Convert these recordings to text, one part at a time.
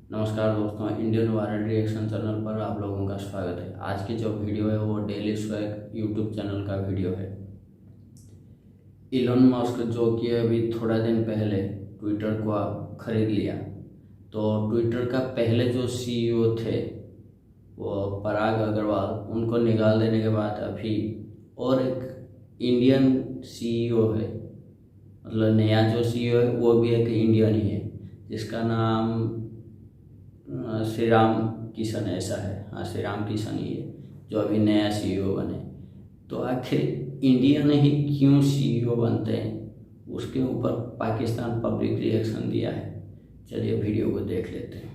नमस्कार दोस्तों, Indian viral reaction channel पर आप लोगों का स्वागत है। आज की जो वीडियो है वो डेली स्वैग यूट्यूब चैनल का वीडियो है। इलोन मस्क जो कि अभी थोड़ा दिन पहले ट्विटर को खरीद लिया, तो ट्विटर का पहले जो सीईओ थे वो पराग अग्रवाल, उनको निकाल देने के बाद अभी और एक इंडियन सीईओ है, मतलब नया जो सीईओ है वो भी एक इंडियन ही है, जिसका नाम श्री राम किशन ऐसा है। हाँ, श्री राम किशन ही है जो अभी नया सीईओ बने। तो आखिर इंडियन ही क्यों सीईओ बनते हैं, उसके ऊपर पाकिस्तान पब्लिक रिएक्शन दिया है। चलिए वीडियो को देख लेते हैं।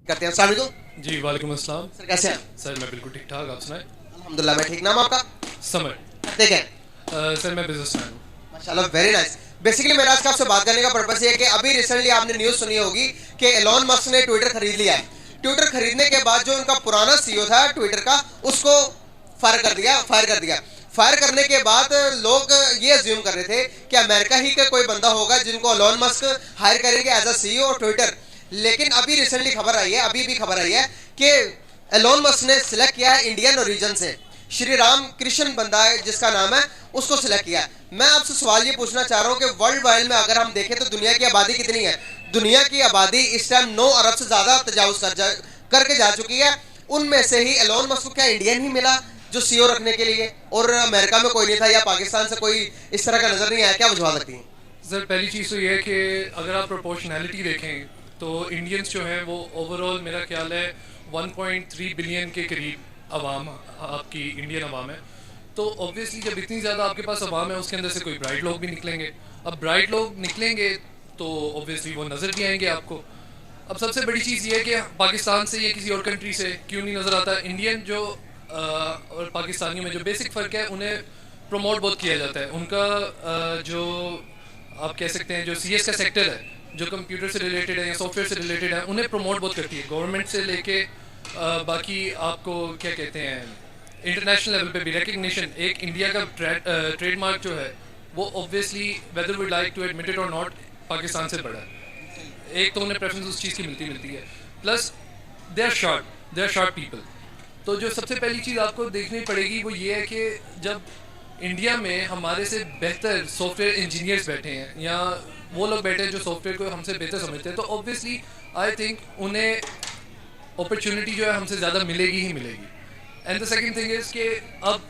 करते हैं। अस्सलाम वालेकुम। जी वालेकुम अस्सलाम। सर कैसे हैं? सर मैं बिल्कुल ठीक ठाक, आप सुनाए? अल्हम्दुलिल्लाह मैं ठीक। नाम आपका? समर। करते हैं। सर मैं बिजनेसमैन हूँ। माशाल्लाह, वेरी नाइस। बेसिकली मेरा आज आपसे बात करने का पर्पस ये है कि अभी रिसेंटली आपने न्यूज़ सुनी होगी कि एलोन मस्क ने ट्विटर खरीद लिया है। ट्विटर खरीदने के बाद जो उनका पुराना सीईओ था ट्विटर का, उसको फायर कर दिया। फायर करने के बाद लोग ये अज्यूम कर रहे थे कि अमेरिका ही का कोई बंदा होगा जिनको एलोन मस्क हायर करेंगे as a CEO of Twitter. लेकिन अभी रिसेंटली खबर आई है, अभी भी खबर आई है कि एलोन मस्क ने सिलेक्ट किया है इंडियन ओरिजिन से, श्री राम कृष्ण बंदा है जिसका नाम है, उसको सिलेक्ट किया है। मैं आपसे सवाल ये पूछना चाह रहा हूँ कि वर्ल्ड वाइड में अगर हम देखें तो दुनिया की आबादी कितनी है? दुनिया की आबादी इस टाइम 9 अरब से ज़्यादा तजावुज करके जा चुकी है। उनमें से ही एलोन मस्क को क्या इंडियन ही मिला जो सीईओ रखने के लिए, और अमेरिका में कोई नहीं था या पाकिस्तान से कोई इस तरह का नजर नहीं आया? क्या वजह लगती है? सर पहली चीज़ तो ये है कि अगर आप प्रोपोर्शनैलिटी देखें तो इंडियंस जो हैं वो ओवरऑल मेरा ख्याल है 1.3 बिलियन के करीब अवाम आपकी इंडियन अवाम है। तो ऑब्वियसली जब इतनी ज़्यादा आपके पास अवाम है उसके अंदर से कोई ब्राइट लोग भी निकलेंगे। अब ब्राइट लोग निकलेंगे तो ऑब्वियसली वो नज़र भी आएंगे आपको। अब सबसे बड़ी चीज़ ये है कि पाकिस्तान से या किसी और कंट्री से क्यों नहीं नज़र आता। इंडियन जो और पाकिस्तानियों में जो बेसिक फ़र्क है, उन्हें प्रमोट बहुत किया जाता है। उनका जो आप कह सकते हैं जो सीएस का सेक्टर है, जो कंप्यूटर से रिलेटेड है या सॉफ्टवेयर से रिलेटेड है, उन्हें प्रमोट बहुत करती है गवर्नमेंट से लेके बाकी आपको क्या कहते हैं इंटरनेशनल लेवल पे भी रिकग्निशन। एक इंडिया का ट्रेडमार्क जो है वो obviously whether we like to admit it और नॉट पाकिस्तान से बड़ा है। एक तो उन्हें प्रेफरेंस उस चीज़ की मिलती है, plus they are short people. तो जो सबसे पहली चीज़ आपको देखनी पड़ेगी वो ये है कि जब इंडिया में हमारे से बेहतर सॉफ्टवेयर इंजीनियर्स बैठे हैं या वो लोग बैठे हैं जो सॉफ्टवेयर को हमसे बेहतर समझते हैं, तो ऑब्वियसली आई थिंक उन्हें अपॉर्चुनिटी जो है हमसे ज़्यादा मिलेगी ही मिलेगी। And the second thing is कि अब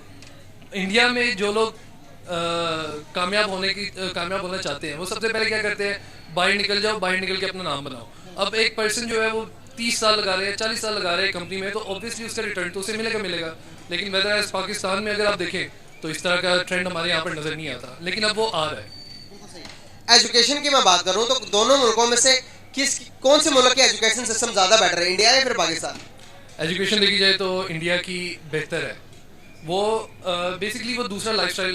इंडिया में जो लोग कामयाब होना चाहते हैं वो सबसे पहले क्या करते हैं, बाहर निकल जाओ, बाहर निकल के अपना नाम बनाओ। अब एक पर्सन जो है वो 30 साल लगा रहे हैं, 40 साल लगा रहे हैं कंपनी में, तो ऑब्वियसली उसका रिटर्न तो उसे मिलेगा। लेकिन वेदर एज पाकिस्तान में अगर आप देखें तो इस तरह का ट्रेंड हमारे यहाँ पर नज़र नहीं आता, लेकिन अब वो आ रहा है। एजुकेशन की मैं बात करूँ तो दोनों मुल्कों में से कौन से मुल्क के एजुकेशन सिस्टम ज़्यादा बेटर है, इंडिया या फिर पाकिस्तान? एजुकेशन देखी जाए तो इंडिया की बेहतर है। वो बेसिकली वो दूसरा लाइफस्टाइल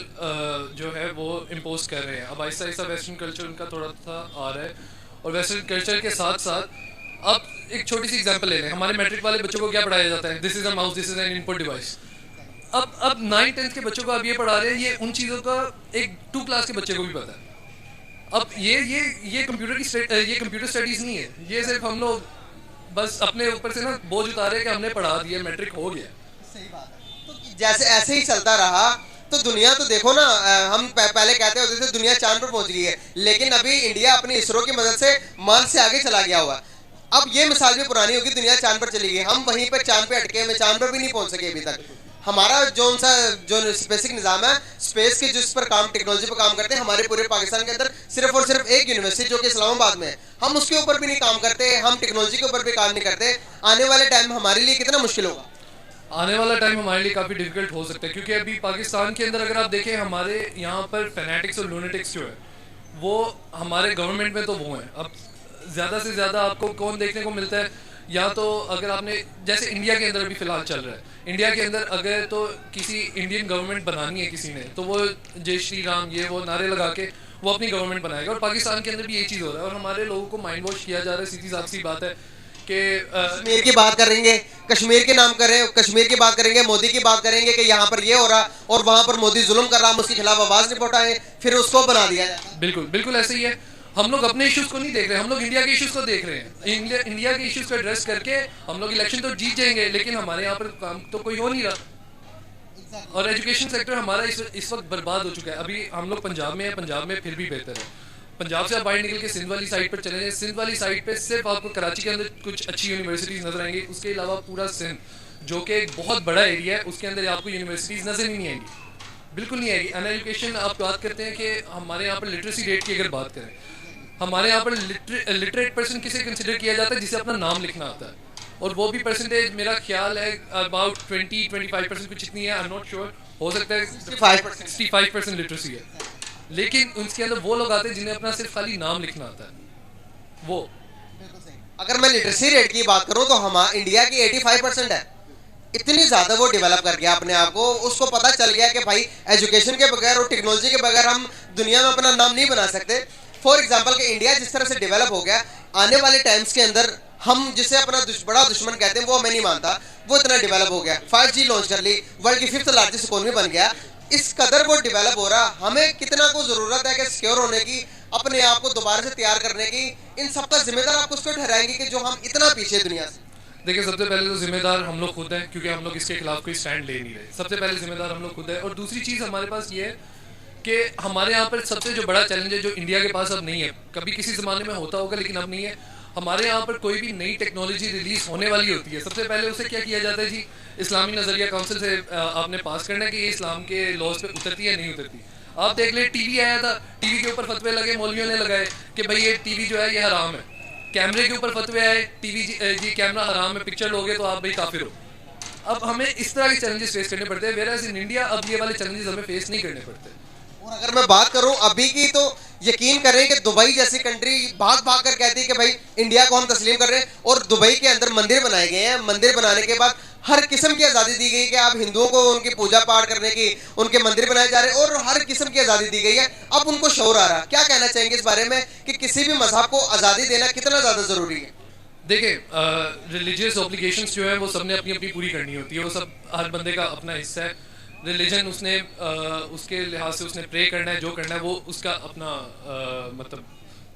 जो है वो इम्पोज कर रहे हैं। अब आहिस्ता आहिस्ता वेस्टर्न कल्चर उनका थोड़ा सा आ रहा है, और वेस्टर्न कल्चर के साथ साथ अब एक छोटी सी एग्जांपल ले लें, हमारे मैट्रिक वाले बच्चों को क्या पढ़ाया जाता है, this is a mouse, this is an input device. अब 9th-10th के बच्चों को अब ये पढ़ा रहे हैं, ये उन चीज़ों का एक 2 क्लास के बच्चे को भी पता है। अब ये कंप्यूटर स्टडीज़ नहीं है, ये सिर्फ हम लोग बस अपने ऊपर से ना बोझ उतारे कि हमने पढ़ा दिया, मैट्रिक हो गया। सही बात है। तो जैसे ऐसे ही चलता रहा तो दुनिया तो देखो ना, हम पहले कहते होते थे दुनिया चांद पर पहुंच गई है, लेकिन अभी इंडिया अपनी इसरो की मदद से मार्स से आगे चला गया हुआ। अब ये मिसाल भी पुरानी होगी, दुनिया चांद पर चली गई, हम वहीं पर चांद पे अटके हुए, चांद पर भी नहीं पहुंच सके अभी तक। हमारा जो स्पेसिक निज़ाम है, स्पेस के जिस पर काम, टेक्नोलॉजी पर काम करते हैं, हमारे पूरे पाकिस्तान के अंदर सिर्फ और सिर्फ एक यूनिवर्सिटी जो कि इस्लामाबाद में है, हम उसके ऊपर भी नहीं काम करते, हम टेक्नोलॉजी के ऊपर भी काम नहीं करते। आने वाले टाइम हमारे लिए कितना मुश्किल होगा? आने वाला टाइम हमारे लिए काफ़ी डिफिकल्ट हो सकता है, क्योंकि अभी पाकिस्तान के अंदर अगर आप देखें हमारे यहाँ पर फैनेटिक्स और लूनेटिक्स जो है वो हमारे गवर्नमेंट में तो वो हैं। अब ज़्यादा से ज़्यादा आपको कौन देखने को मिलता है, या तो अगर आपने जैसे इंडिया के अंदर अभी फ़िलहाल चल रहा है, इंडिया के अंदर अगर तो किसी इंडियन गवर्नमेंट बनानी है किसी ने, तो वो जय श्री राम ये वो नारे लगा के वो अपनी गवर्नमेंट बनाएगा। और पाकिस्तान के अंदर भी यही चीज़ हो रहा है, और हमारे लोगों को माइंड वॉश किया जा रहा है। सीधी साफ सी बात है कि कश्मीर की बात करेंगे, कश्मीर के नाम करें, कश्मीर की बात करेंगे, मोदी की बात करेंगे कि यहाँ पर ये हो रहा और वहाँ पर मोदी जुल्म कर रहा, हम उसके खिलाफ आवाज़ नहीं उठाए, फिर उसको बना दिया जाए। बिल्कुल ऐसे ही है। हम लोग अपने इश्यूज को नहीं देख रहे, हम लोग इंडिया के इश्यूज को देख रहे हैं। इंडिया के इश्यूज को एड्रेस करके हम लोग इलेक्शन तो जीत जाएंगे, लेकिन हमारे यहाँ पर काम तो कोई हो नहीं रहा। और एजुकेशन सेक्टर हमारा इस वक्त बर्बाद हो चुका है। अभी हम लोग पंजाब में हैं, पंजाब में फिर भी बेहतर है। पंजाब से आप बाहर निकल के सिंध वाली साइड पर चले जाएं, सिंध वाली साइड पे सिर्फ आपको कराची के अंदर कुछ अच्छी यूनिवर्सिटीज़ नजर आएंगी, उसके अलावा पूरा सिंध जो कि एक बहुत बड़ा एरिया है उसके अंदर आपको यूनिवर्सिटीज़ नजर ही नहीं आएंगी, बिल्कुल नहीं आएगी। अन एजुकेशन आप बात करते हैं कि हमारे यहाँ पर लिटरेसी रेट की अगर बात करें, हमारे यहाँ पर लिटरेट पर्सन किसे कंसिडर किया जाता है? जिसे अपना नाम लिखना आता है, और वो भी परसेंटेज मेरा ख्याल है अबाउट 20-25% कुछ इतनी है, आई एम नॉट श्योर, हो सकता है 65% लिटरेसी है। लेकिन उसके अंदर वो लोग आते हैं जिन्हें अपना सिर्फ खाली नाम लिखना आता है। वो अगर मैं लिटरेसी रेट की बात करूं तो हमारा इंडिया की 85% है। इतनी ज्यादा वो डेवलप कर गया अपने आप को, उसको पता चल गया कि भाई एजुकेशन के बगैर और टेक्नोलॉजी के बगैर हम दुनिया में अपना नाम नहीं बना सकते। फॉर एग्जांपल कि इंडिया जिस तरह से डेवलप हो गया, आने वाले टाइम्स के अंदर हम जिसे अपना बड़ा दुश्मन कहते हैं वो मैं नहीं मानता, वो इतना डेवलप हो गया। 5G लॉन्च कर ली, वर्ल्ड की 5th लार्जेस्ट इकोनॉमी बन गया। इस कदर वो डेवलप हो रहा, हमें कितना को जरूरत है कि सिक्योर होने की, अपने आप को दोबारा से तैयार करने की। इन सबका जिम्मेदार आप उसको ठहराएंगे कि जो हम इतना पीछे दुनिया से। देखिए, सबसे पहले तो जिम्मेदार हम लोग खुद हैं, क्योंकि हम लोग इसके खिलाफ कोई स्टैंड ले नहीं रहे। सबसे पहले जिम्मेदार हम लोग खुद है। और दूसरी चीज़ हमारे पास ये है कि हमारे यहाँ पर सबसे जो बड़ा चैलेंज है, जो इंडिया के पास अब नहीं है, कभी किसी ज़माने में होता होगा लेकिन अब नहीं है। हमारे यहाँ पर कोई भी नई टेक्नोलॉजी रिलीज होने वाली होती है, सबसे पहले उसे क्या किया जाता है जी, इस्लामी नज़रिया काउंसिल से आपने पास करना है कि ये इस्लाम के लॉज पे उतरती है नहीं उतरती। आप देख ले, टीवी आया था, टीवी के ऊपर फतवे लगे, मौलवियों ने लगाए कि भाई ये टीवी जो है ये हराम है। कैमरे के ऊपर फतवे आए, टीवी जी कैमरा हराम है, पिक्चर लोगे तो आप भाई काफिर हो। अब हमें इस तरह के चैलेंजेस फेस करने पड़ते हैं, वेयर इन इंडिया अब ये वाले चैलेंजेस हमें फेस नहीं करने पड़ते। और अगर मैं बात करूं अभी की, तो यकीन करें कि दुबई जैसी कंट्री भाग भाग कर कहती है कि भाई इंडिया को हम तस्लीम कर रहे हैं, और दुबई के अंदर मंदिर बनाए गए हैं। मंदिर बनाने के बाद हर किस्म की आज़ादी दी गई कि आप हिंदुओं को उनकी पूजा पाठ करने की, उनके मंदिर बनाए जा रहे हैं, और हर किस्म की आज़ादी दी गई है। अब उनको शौर आ रहा, क्या कहना चाहेंगे इस बारे में कि किसी भी मजहब को आज़ादी देना कितना ज़्यादा ज़रूरी है? देखिए, रिलीजियस ऑब्लिगेशंस जो है वो सबने अपनी अपनी पूरी करनी होती है, वो सब हर बंदे का अपना हिस्सा है। रिलीजन उसने उसके लिहाज से उसने प्रे करना है, जो करना है वो उसका अपना मतलब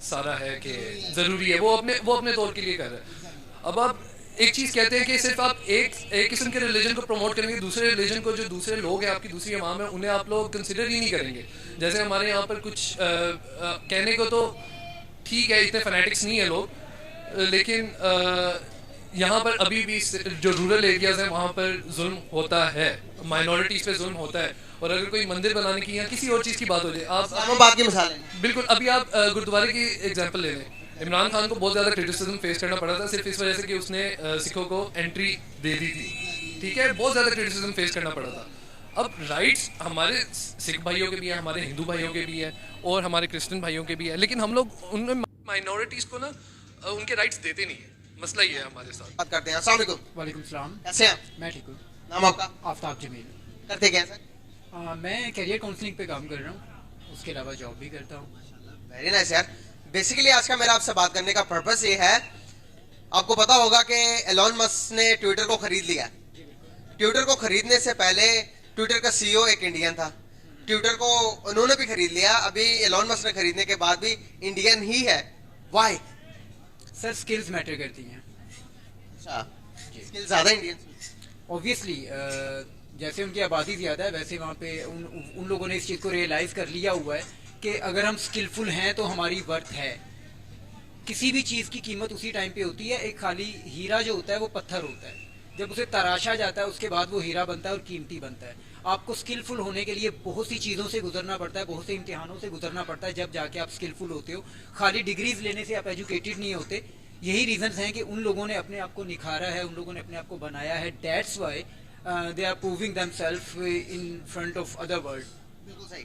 सारा है कि ज़रूरी है, वो अपने तौर के लिए कर रहा है। अब आप एक चीज़ कहते हैं कि सिर्फ आप एक किस्म के रिलीजन को प्रमोट करेंगे, दूसरे रिलीजन को, जो दूसरे लोग हैं आपकी दूसरी अवाम है, उन्हें आप लोग कंसिडर ही नहीं करेंगे। जैसे हमारे यहाँ पर कुछ कहने को तो ठीक है, इतने फैनेटिक्स नहीं है लोग, लेकिन यहाँ पर अभी भी जो रूरल एरियाज हैं वहाँ पर जुल्म होता है, माइनॉरिटीज़ पे जुल्म होता है। और अगर कोई मंदिर बनाने की या किसी और चीज़ की बात हो जाए, आप बात की मिसाल है, बिल्कुल, अभी आप गुरुद्वारे की एग्जांपल ले लें। इमरान खान को बहुत ज़्यादा क्रिटिसिज्म फेस करना पड़ा था सिर्फ इस वजह से कि उसने सिखों को एंट्री दे दी थी, ठीक है, बहुत ज़्यादा क्रिटिसिज्म फेस करना पड़ा था। अब राइट्स हमारे सिख भाइयों के भी हैं, हमारे हिंदू भाइयों के भी हैं, और हमारे क्रिश्चियन भाइयों के भी हैं, लेकिन हम लोग उनमें माइनॉरिटीज़ को ना उनके राइट्स देते नहीं है। मसला ये है हमारे साथ। बात करते हैं। अस्सलाम वालेकुम। वालेकुम सलाम। कैसे हैं? मैं ठीक हूँ। नाम आपका? आफ्ताब जमील। करते क्या हैं सर? मैं करियर काउंसलिंग पे काम कर रहा हूँ, उसके अलावा जॉब भी करता हूँ। वेरी नाइस यार। बेसिकली आज का मेरा आपसे बात करने का पर्पस ये है, आपको पता होगा कि एलोन मस्क ने ट्विटर को खरीद लिया। ट्विटर को खरीदने से पहले ट्विटर का सीईओ एक इंडियन था, ट्विटर को उन्होंने भी खरीद लिया। अभी एलोन मस्क ने खरीदने के बाद भी इंडियन ही है। वाई? सर, स्किल्स मैटर करती हैं। अच्छा, स्किल ज़्यादा इंडियन? ऑब्वियसली जैसे उनकी आबादी ज़्यादा है, वैसे वहाँ पे उन लोगों ने इस चीज़ को रियलाइज़ कर लिया हुआ है कि अगर हम स्किलफुल हैं तो हमारी वर्थ है। किसी भी चीज़ की कीमत उसी टाइम पे होती है। एक खाली हीरा जो होता है वो पत्थर होता है, जब उसे तराशा जाता है उसके बाद वो हीरा बनता है और कीमती बनता है। आपको स्किलफुल होने के लिए बहुत सी चीज़ों से गुजरना पड़ता है, बहुत से इम्तिहानों से गुजरना पड़ता है, जब जाके आप स्किलफुल होते हो। खाली डिग्रीज लेने से आप एजुकेटेड नहीं होते। यही रीजंस हैं कि उन लोगों ने अपने आप को निखारा है, उन लोगों ने अपने आप को बनाया है। That's why they are proving themselves in front of other world. बिल्कुल सही।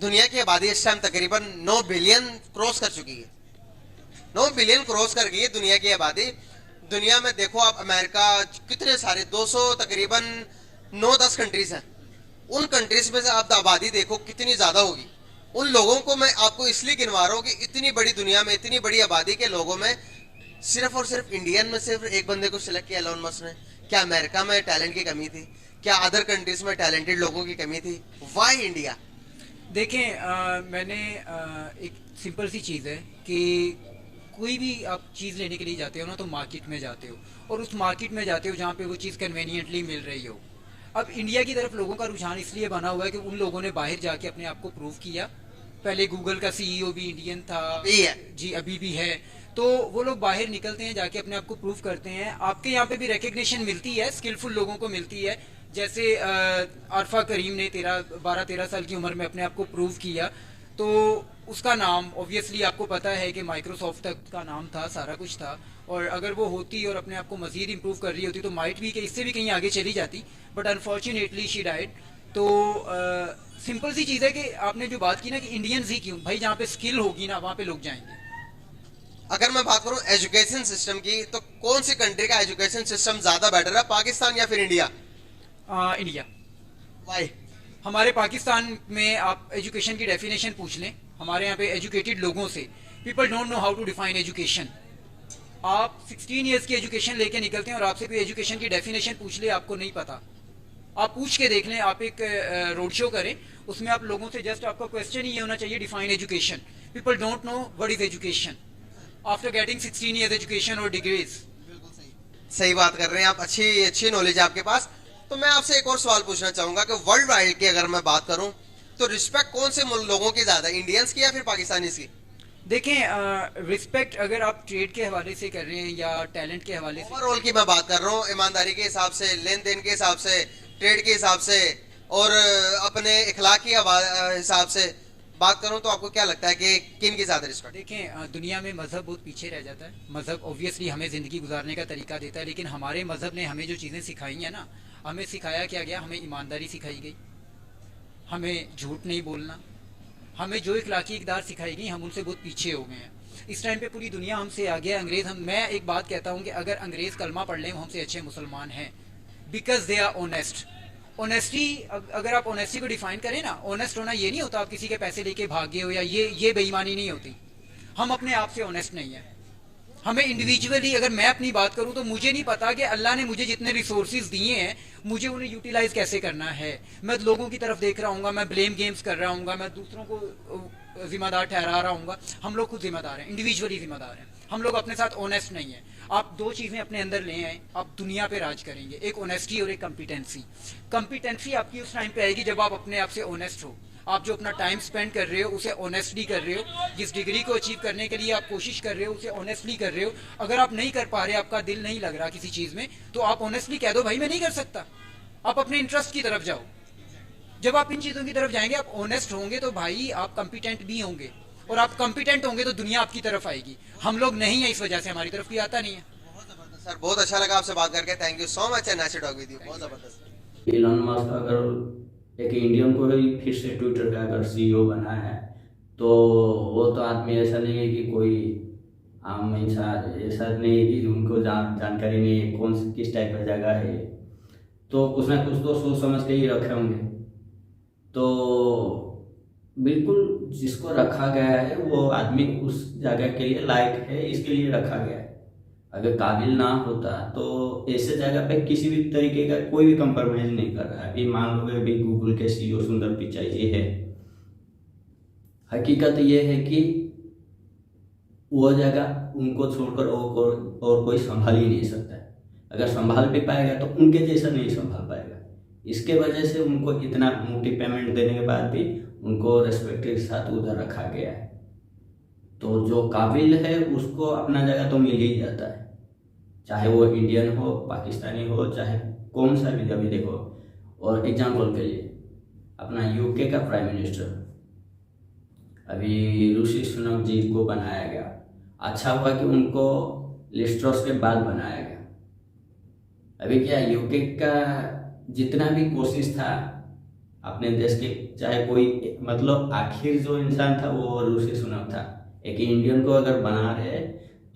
दुनिया की आबादी इस टाइम तकरीबन 9 बिलियन क्रॉस कर चुकी है। 9 बिलियन क्रॉस कर गई है दुनिया की आबादी। दुनिया में देखो आप, अमेरिका, कितने सारे 200 तकरीबन 9-10 कंट्रीज हैं। उन कंट्रीज में से आप आबादी देखो कितनी ज्यादा होगी। उन लोगों को मैं आपको इसलिए गिनवा रहा हूँ कि इतनी बड़ी दुनिया में, इतनी बड़ी आबादी के लोगों में सिर्फ और सिर्फ इंडियन में सिर्फ एक बंदे को सिलेक्ट किया एलोन मस्क ने। क्या अमेरिका में टैलेंट की कमी थी? क्या अदर कंट्रीज में टैलेंटेड लोगों की कमी थी? Why India? देखें, मैंने एक सिंपल सी चीज़ है कि कोई भी आप चीज़ लेने के लिए जाते हो ना, तो मार्केट में जाते हो, और उस मार्केट में जाते हो जहाँ पे वो चीज़ कन्वीनियंटली मिल रही हो। अब इंडिया की तरफ लोगों का रुझान इसलिए बना हुआ है कि उन लोगों ने बाहर जाके अपने आप को प्रूव किया। पहले गूगल का सीईओ भी इंडियन था, अभी है। जी अभी भी है। तो वो लोग बाहर निकलते हैं, जाके अपने आप को प्रूव करते हैं। आपके यहाँ पे भी रिकग्निशन मिलती है, स्किलफुल लोगों को मिलती है। जैसे अरफा करीम ने 12-13 साल की उम्र में अपने आप को प्रूव किया, तो उसका नाम ऑब्वियसली आपको पता है कि माइक्रोसॉफ्ट तक का नाम था, सारा कुछ था। और अगर वो होती और अपने आप को मजीद इम्प्रूव कर रही होती तो माइट भी कि इससे भी कहीं आगे चली जाती, बट अनफॉर्चुनेटली शी डाइड। तो सिंपल सी चीज़ है कि आपने जो बात की ना कि इंडियंस ही क्यों भाई, जहाँ पे स्किल होगी ना वहाँ पे लोग जाएंगे। अगर मैं बात करूं एजुकेशन सिस्टम की, तो कौन सी कंट्री का एजुकेशन सिस्टम ज्यादा बेटर है, पाकिस्तान या फिर इंडिया? इंडिया। वाई? हमारे पाकिस्तान में आप एजुकेशन की डेफिनेशन पूछ लें हमारे यहाँ पे एजुकेटेड लोगों से, people don't know how to define education. आप 16 इयर्स की एजुकेशन लेके निकलते हैं और आपसे कोई एजुकेशन की डेफिनेशन पूछ ले, आपको नहीं पता। आप पूछ के देख लें, आप एक रोड शो करें, उसमें आप लोगों से जस्ट आपका क्वेश्चन ही ये होना चाहिए, define education. People don't know what is education after getting 16 years education और डिग्रीज। सही बात कर रहे हैं आप, अच्छी नॉलेज है आपके पास। तो मैं आपसे एक और सवाल पूछना चाहूंगा कि वर्ल्ड वाइड की अगर मैं बात करूं, तो रिस्पेक्ट कौन से लोगों की ज्यादा, इंडियंस की या फिर पाकिस्तानीज की? देखें, रिस्पेक्ट अगर आप ट्रेड के हवाले से कर रहे हैं या टैलेंट के हवाले से, ओवरऑल की मैं बात कर रहा हूँ, ईमानदारी के हिसाब से, लेन देन के हिसाब से, ट्रेड के हिसाब से, और अपने इखलाक के हिसाब से बात करूं, तो आपको क्या लगता है कि किन की ज्यादा रिस्पेक्ट? देखें, दुनिया में मज़हब बहुत पीछे रह जाता है। मज़हब ऑब्वियसली हमें ज़िंदगी गुजारने का तरीका देता है, लेकिन हमारे मज़हब ने हमें जो चीज़ें सिखाई हैं ना, हमें सिखाया क्या गया, हमें ईमानदारी सिखाई गई, हमें झूठ नहीं बोलना, हमें जो इखलाकी इकदार सिखाई गई, हम उनसे बहुत पीछे हो गए हैं। इस टाइम पे पूरी दुनिया हमसे आगे है। अंग्रेज़ मैं एक बात कहता हूँ कि अगर अंग्रेज़ कलमा पढ़ लें वो हमसे अच्छे मुसलमान हैं, because they are honest. Honesty, अगर आप ऑनेस्टी को डिफाइन करें ना, ऑनेस्ट होना ये नहीं होता आप किसी के पैसे लेके भागे हो, या ये बेईमानी नहीं होती। हम अपने आप से ऑनेस्ट नहीं है। हमें इंडिविजुअली, अगर मैं अपनी बात करूं तो मुझे नहीं पता कि अल्लाह ने मुझे जितने रिसोर्सेज दिए हैं मुझे उन्हें यूटिलाइज कैसे करना है। मैं लोगों की तरफ देख रहा हूँ, मैं ब्लेम गेम्स कर रहा हूँ, मैं दूसरों को जिम्मेदार ठहरा रहा हूँ। हम लोग खुद जिम्मेदार हैं, इंडिविजुअली जिम्मेदार हैं। हम लोग अपने साथ ऑनेस्ट नहीं है। आप दो चीज़ें अपने अंदर ले आए, आप दुनिया पे राज करेंगे, एक ऑनेस्टी और एक कम्पिटेंसी। कम्पिटेंसी आपकी उस टाइम पे आएगी जब आप अपने आप से ऑनेस्ट हो। आप जो अपना टाइम स्पेंड कर रहे हो उसे ऑनेस्टली कर रहे हो, जिस डिग्री को अचीव करने के लिए आप कोशिश कर रहे हो उसे ऑनेस्टली कर रहे हो। अगर आप नहीं कर पा रहे, आपका दिल नहीं लग रहा किसी चीज़ में, तो आप ऑनेस्टली कह दो भाई मैं नहीं कर सकता। आप अपने इंटरेस्ट की तरफ जाओ। जब आप इन चीज़ों की तरफ जाएंगे, आप ऑनेस्ट होंगे, तो भाई आप कॉम्पिटेंट भी होंगे, और आप कॉम्पिटेंट होंगे तो दुनिया आपकी तरफ आएगी। हम लोग नहीं है, इस वजह से हमारी तरफ कोई आता नहीं है। सर बहुत अच्छा लगा आपसे बात करके, thank you so much and nice to talk with you, बहुत जबरदस्त। इलॉन मस्क अगर एक इंडियन को ही फिर से ट्विटर का अगर सीईओ बना है, तो वो तो आदमी ऐसा नहीं है कि कोई आम इंसान, ऐसा नहीं है कि उनको जानकारी नहीं है कौन किस टाइप का जगह है ये, तो कुछ ना कुछ तो सोच समझ के ही रखे होंगे। तो बिल्कुल जिसको रखा गया है वो आदमी उस जगह के लिए लायक है, इसके लिए रखा गया है। अगर काबिल ना होता तो ऐसे जगह पे किसी भी तरीके का कोई भी कंप्रोमाइज नहीं कर रहा है। अभी मान लो अभी गूगल के सीईओ सुंदर पिचाई जी है, हकीकत ये है कि वो जगह उनको छोड़कर और कोई संभाल ही नहीं सकता है। अगर संभाल भी पाएगा तो उनके जैसा नहीं संभाल पाएगा। इसके वजह से उनको इतना मोटी पेमेंट देने के बाद भी उनको रेस्पेक्ट के साथ उधर रखा गया है। तो जो काबिल है उसको अपना जगह तो मिल ही जाता है, चाहे वो इंडियन हो, पाकिस्तानी हो, चाहे कौन सा भी। अभी देखो, और एग्जाम्पल के लिए अपना यूके का प्राइम मिनिस्टर अभी ऋषि सुनक जी को बनाया गया। अच्छा हुआ कि उनको लिस्ट्रॉस के बाद बनाया गया। अभी क्या यूके का जितना भी कोशिश था अपने देश के, चाहे कोई मतलब आखिर जो इंसान था वो ऋषि सुनक था। एक इंडियन को अगर बना रहे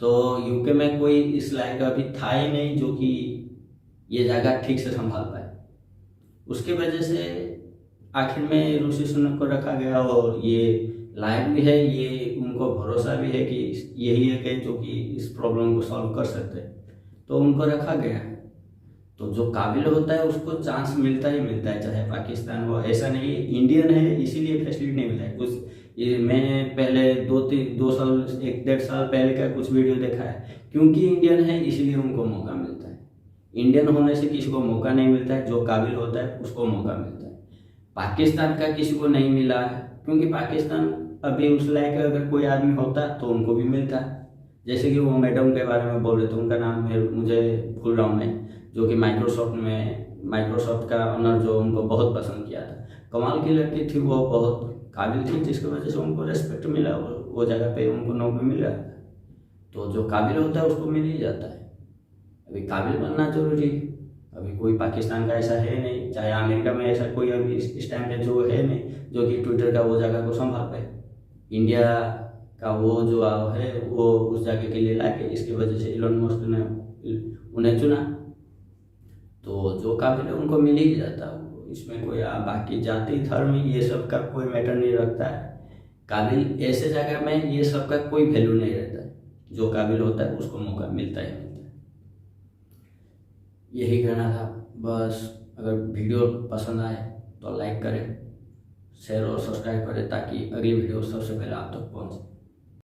तो यूके में कोई इस लायक अभी था ही नहीं जो कि ये जगह ठीक से संभाल पाए। उसके वजह से आखिर में ऋषि सुनक को रखा गया, और ये लायक भी है, ये उनको भरोसा भी है कि यही है कि जो कि इस प्रॉब्लम को सॉल्व कर सकते हैं, तो उनको रखा गया है। तो जो काबिल होता है उसको चांस मिलता ही मिलता है, चाहे पाकिस्तान हो। ऐसा नहीं इंडियन है इसीलिए फैसिलिटी नहीं मिलता है। कुछ ये मैंने पहले 2 साल 1-1.5 साल पहले का कुछ वीडियो देखा है। क्योंकि इंडियन है इसलिए उनको मौका मिलता है। इंडियन होने से किसी को मौका नहीं मिलता है, जो काबिल होता है उसको मौका मिलता है। पाकिस्तान का किसी को नहीं मिला है, क्योंकि पाकिस्तान अभी उस लायक अगर कोई आदमी होता तो उनको भी मिलता। जैसे कि वो मैडम के बारे में बोल रहे थे, उनका नाम है मुझे भूल रहा हूँ मैं, जो कि माइक्रोसॉफ्ट का ऑनर जो उनको बहुत पसंद किया था। कमाल की लड़की थी, वो बहुत काबिल थी, जिसकी वजह से उनको रेस्पेक्ट मिला, वो जगह पे उनको नौकरी मिल रहा था। तो जो काबिल होता है उसको मिल ही जाता है। अभी काबिल बनना जरूरी है। अभी कोई पाकिस्तान का ऐसा है नहीं, चाहे अमेरिका में ऐसा कोई अभी इस टाइम पे जो है नहीं जो कि ट्विटर का वो जगह को संभाल पाए। इंडिया का वो जो है वो उस जगह के लिए लाके, इसकी वजह से इलोन मस्क ने उन्हें चुना। तो जो काबिल है उनको मिल ही जाता है। इसमें कोई बाकी जाति धर्म ये सब का कोई मैटर नहीं रखता है। काबिल ऐसे जगह में ये सब का कोई वैल्यू नहीं रहता है। जो काबिल होता है उसको मौका मिलता ही मिलता है। यही कहना था बस। अगर वीडियो पसंद आए तो लाइक करें, शेयर और सब्सक्राइब करें, ताकि अगली वीडियो सबसे पहले आप तक पहुंचे।